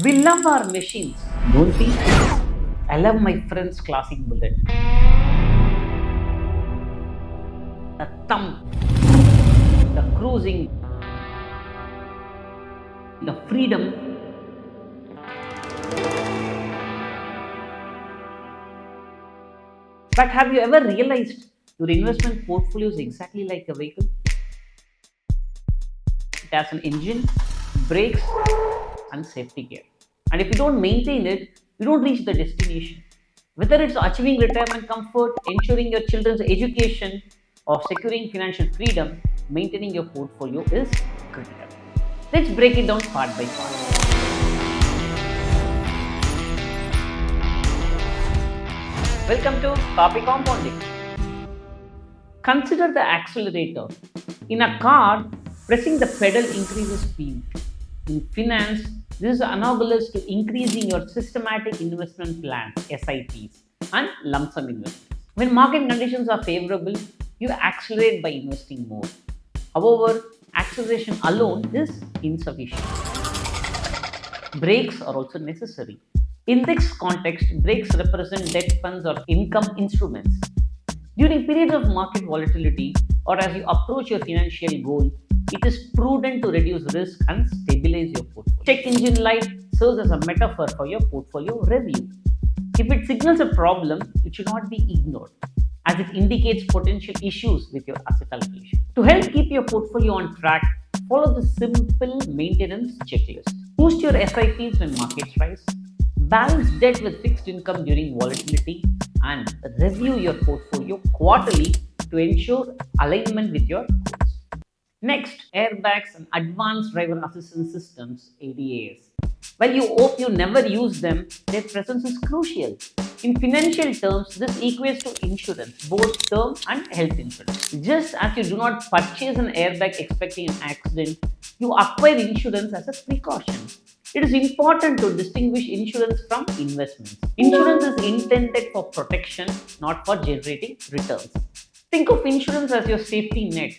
We love our machines, don't we? I love my friend's classic bullet. The thumb, the cruising, the freedom. But have you ever realized your investment portfolio is exactly like a vehicle? It has an engine, brakes, and safety gear. And if you don't maintain it, you don't reach the destination. Whether it's achieving retirement comfort, ensuring your children's education, or securing financial freedom, maintaining your portfolio is critical. Let's break it down part by part. Welcome to Kaapi Compounding. Consider the accelerator. In a car, pressing the pedal increases speed. In finance, this is analogous to increasing your systematic investment plans, SIPs, and Lumpsum investments. When market conditions are favorable, you accelerate by investing more. However, acceleration alone is insufficient. Brakes are also necessary. In this context, brakes represent debt funds or income instruments. During periods of market volatility or as you approach your financial goal, it is prudent to reduce risk and stabilize your portfolio. Check engine light serves as a metaphor for your portfolio review. If it signals a problem, it should not be ignored, as it indicates potential issues with your asset allocation. To help keep your portfolio on track, follow the simple maintenance checklist. Boost your SIPs when markets rise, balance debt with fixed income during volatility, and review your portfolio quarterly to ensure alignment with your goals. Next, airbags and advanced driver assistance systems, ADAS. While you hope you never use them, their presence is crucial. In financial terms, this equates to insurance, both term and health insurance. Just as you do not purchase an airbag expecting an accident, you acquire insurance as a precaution. It is important to distinguish insurance from investments. Insurance is intended for protection, not for generating returns. Think of insurance as your safety net.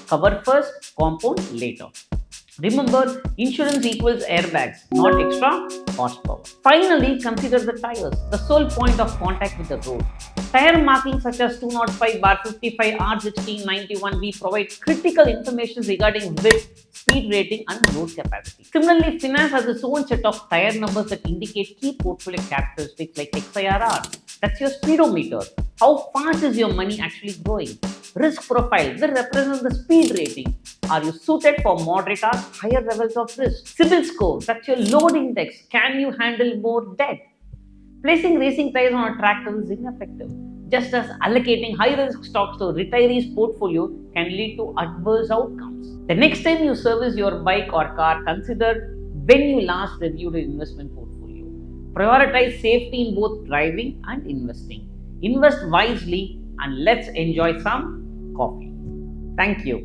Cover first, compound later. Remember, insurance equals airbags, not extra horsepower. Finally, consider the tires, the sole point of contact with the road. Tire markings such as 205 bar 55 R16 91V provide critical information regarding width, speed rating, and road capacity. Similarly, finance has its own set of tire numbers that indicate key portfolio characteristics like XIRR. That's your speedometer. How fast is your money actually growing? Risk profile that represents the speed rating. Are you suited for moderate or higher levels of risk? CIBIL score, that's your load index. Can you handle more debt? Placing racing tires on a tractor is ineffective, just as allocating high-risk stocks to retirees' portfolio can lead to adverse outcomes. The next time you service your bike or car, consider when you last reviewed your investment portfolio. Prioritize safety in both driving and investing. Invest wisely and let's enjoy some coffee. Thank you.